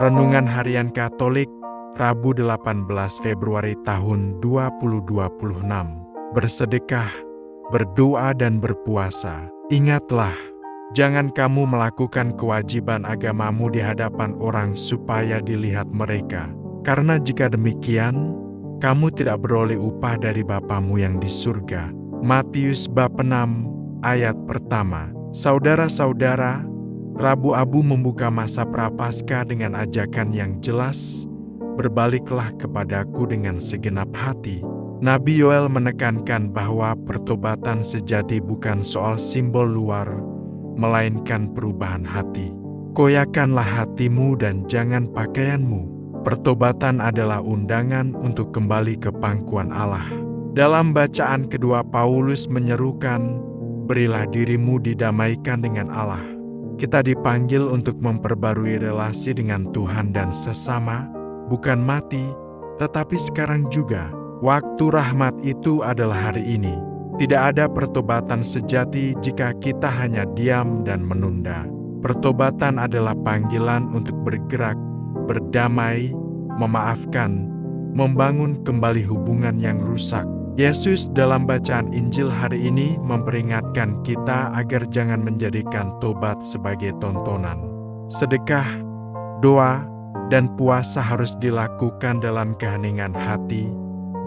Renungan Harian Katolik, Rabu 18 Februari tahun 2026. Bersedekah, berdoa dan berpuasa. Ingatlah, jangan kamu melakukan kewajiban agamamu di hadapan orang supaya dilihat mereka. Karena jika demikian, kamu tidak beroleh upah dari Bapamu yang di surga. Matius bab 6 ayat pertama. Saudara-saudara, Rabu Abu membuka masa Prapaskah dengan ajakan yang jelas, berbaliklah kepadaku dengan segenap hati. Nabi Yoel menekankan bahwa pertobatan sejati bukan soal simbol luar, melainkan perubahan hati. Koyakanlah hatimu dan jangan pakaianmu. Pertobatan adalah undangan untuk kembali ke pangkuan Allah. Dalam bacaan kedua, Paulus menyerukan, berilah dirimu didamaikan dengan Allah. Kita dipanggil untuk memperbarui relasi dengan Tuhan dan sesama, bukan mati, tetapi sekarang juga. Waktu rahmat itu adalah hari ini. Tidak ada pertobatan sejati jika kita hanya diam dan menunda. Pertobatan adalah panggilan untuk bergerak, berdamai, memaafkan, membangun kembali hubungan yang rusak. Yesus dalam bacaan Injil hari ini memperingatkan kita agar jangan menjadikan tobat sebagai tontonan. Sedekah, doa, dan puasa harus dilakukan dalam keheningan hati,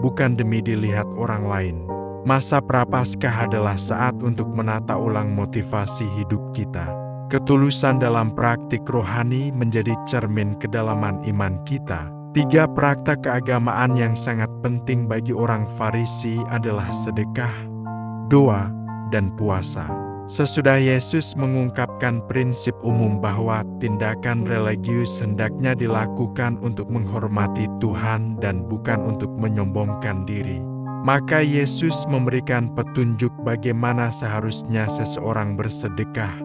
bukan demi dilihat orang lain. Masa Prapaskah adalah saat untuk menata ulang motivasi hidup kita. Ketulusan dalam praktik rohani menjadi cermin kedalaman iman kita. 3 praktek keagamaan yang sangat penting bagi orang Farisi adalah sedekah, doa, dan puasa. Sesudah Yesus mengungkapkan prinsip umum bahwa tindakan religius hendaknya dilakukan untuk menghormati Tuhan dan bukan untuk menyombongkan diri, maka Yesus memberikan petunjuk bagaimana seharusnya seseorang bersedekah,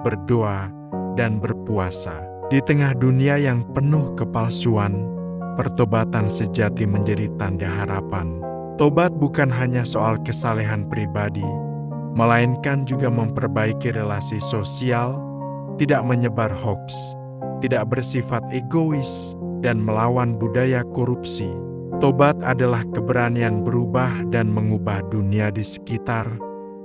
berdoa, dan berpuasa. Di tengah dunia yang penuh kepalsuan, pertobatan sejati menjadi tanda harapan. Tobat bukan hanya soal kesalehan pribadi, melainkan juga memperbaiki relasi sosial, tidak menyebar hoaks, tidak bersifat egois, dan melawan budaya korupsi. Tobat adalah keberanian berubah dan mengubah dunia di sekitar,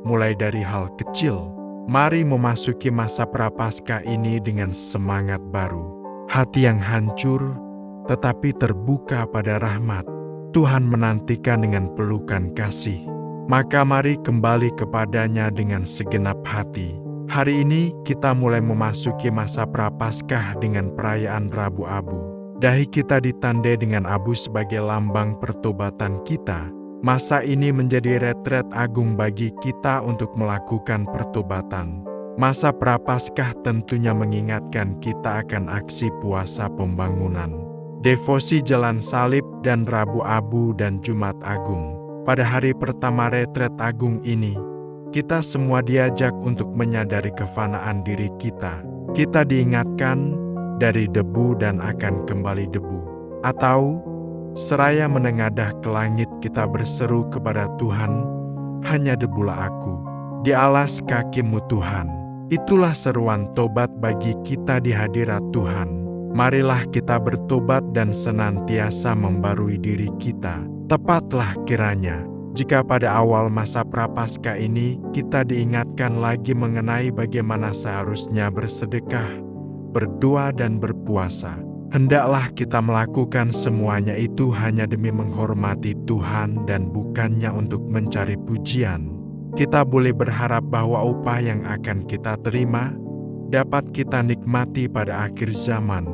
mulai dari hal kecil. Mari memasuki masa Prapaskah ini dengan semangat baru. Hati yang hancur, tetapi terbuka pada rahmat. Tuhan menantikan dengan pelukan kasih. Maka mari kembali kepadanya dengan segenap hati. Hari ini kita mulai memasuki masa Prapaskah dengan perayaan Rabu Abu. Dahi kita ditandai dengan abu sebagai lambang pertobatan kita. Masa ini menjadi retret agung bagi kita untuk melakukan pertobatan. Masa Prapaskah tentunya mengingatkan kita akan aksi puasa pembangunan, devosi Jalan Salib dan Rabu Abu dan Jumat Agung. Pada hari pertama retret agung ini, kita semua diajak untuk menyadari kefanaan diri kita. Kita diingatkan dari debu dan akan kembali debu. Atau, seraya menengadah ke langit kita berseru kepada Tuhan, hanya debulah aku, di alas kakimu Tuhan. Itulah seruan tobat bagi kita di hadirat Tuhan. Marilah kita bertobat dan senantiasa membarui diri kita. Tepatlah kiranya, jika pada awal masa Prapaskah ini kita diingatkan lagi mengenai bagaimana seharusnya bersedekah, berdoa dan berpuasa. Hendaklah kita melakukan semuanya itu hanya demi menghormati Tuhan dan bukannya untuk mencari pujian. Kita boleh berharap bahwa upah yang akan kita terima dapat kita nikmati pada akhir zaman,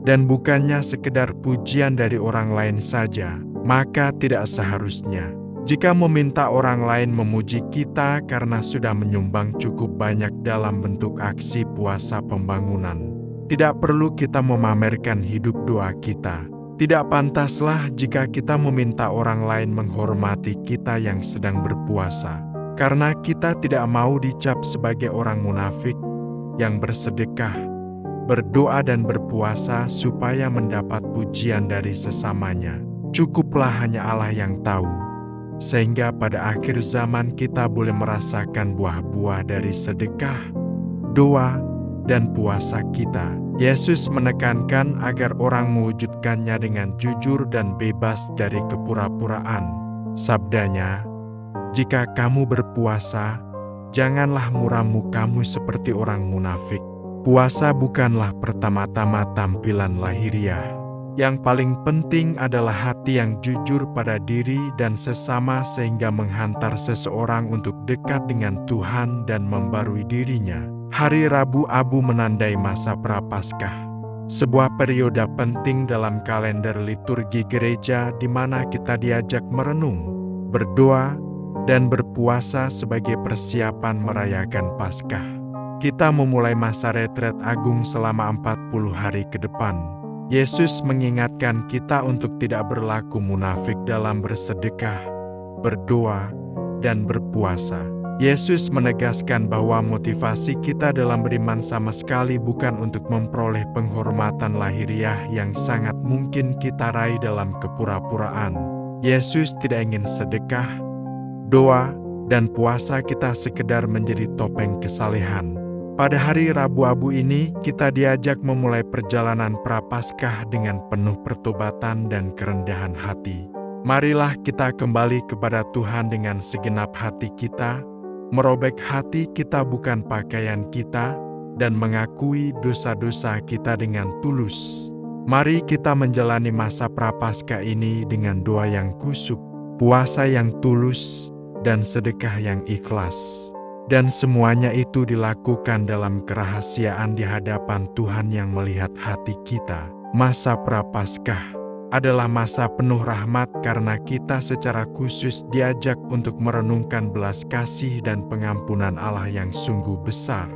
dan bukannya sekedar pujian dari orang lain saja. Maka tidak seharusnya jika meminta orang lain memuji kita karena sudah menyumbang cukup banyak dalam bentuk aksi puasa pembangunan. Tidak perlu kita memamerkan hidup doa kita. Tidak pantaslah jika kita meminta orang lain menghormati kita yang sedang berpuasa, karena kita tidak mau dicap sebagai orang munafik yang bersedekah, berdoa dan berpuasa supaya mendapat pujian dari sesamanya. Cukuplah hanya Allah yang tahu, sehingga pada akhir zaman kita boleh merasakan buah-buah dari sedekah, doa, dan puasa kita. Yesus menekankan agar orang mewujudkannya dengan jujur dan bebas dari kepura-puraan. Sabdanya, "Jika kamu berpuasa, janganlah muram mukamu seperti orang munafik." Puasa bukanlah pertama-tama tampilan lahiriah. Yang paling penting adalah hati yang jujur pada diri dan sesama sehingga menghantar seseorang untuk dekat dengan Tuhan dan membarui dirinya. Hari Rabu Abu menandai masa Prapaskah, sebuah periode penting dalam kalender liturgi gereja di mana kita diajak merenung, berdoa, dan berpuasa sebagai persiapan merayakan Paskah. Kita memulai masa retret agung selama 40 hari ke depan. Yesus mengingatkan kita untuk tidak berlaku munafik dalam bersedekah, berdoa, dan berpuasa. Yesus menegaskan bahwa motivasi kita dalam beriman sama sekali bukan untuk memperoleh penghormatan lahiriah yang sangat mungkin kita raih dalam kepura-puraan. Yesus tidak ingin sedekah, doa, dan puasa kita sekedar menjadi topeng kesalehan. Pada hari Rabu Abu ini, kita diajak memulai perjalanan Prapaskah dengan penuh pertobatan dan kerendahan hati. Marilah kita kembali kepada Tuhan dengan segenap hati kita, merobek hati kita bukan pakaian kita, dan mengakui dosa-dosa kita dengan tulus. Mari kita menjalani masa Prapaskah ini dengan doa yang khusyuk, puasa yang tulus, dan sedekah yang ikhlas. Dan semuanya itu dilakukan dalam kerahasiaan di hadapan Tuhan yang melihat hati kita. Masa Prapaskah adalah masa penuh rahmat karena kita secara khusus diajak untuk merenungkan belas kasih dan pengampunan Allah yang sungguh besar.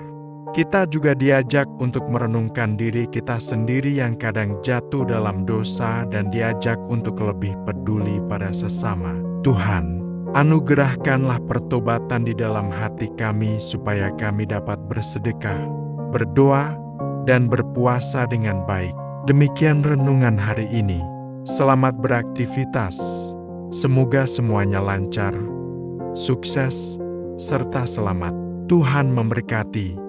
Kita juga diajak untuk merenungkan diri kita sendiri yang kadang jatuh dalam dosa dan diajak untuk lebih peduli pada sesama. Tuhan, anugerahkanlah pertobatan di dalam hati kami supaya kami dapat bersedekah, berdoa, dan berpuasa dengan baik. Demikian renungan hari ini. Selamat beraktivitas. Semoga semuanya lancar, sukses, serta selamat. Tuhan memberkati.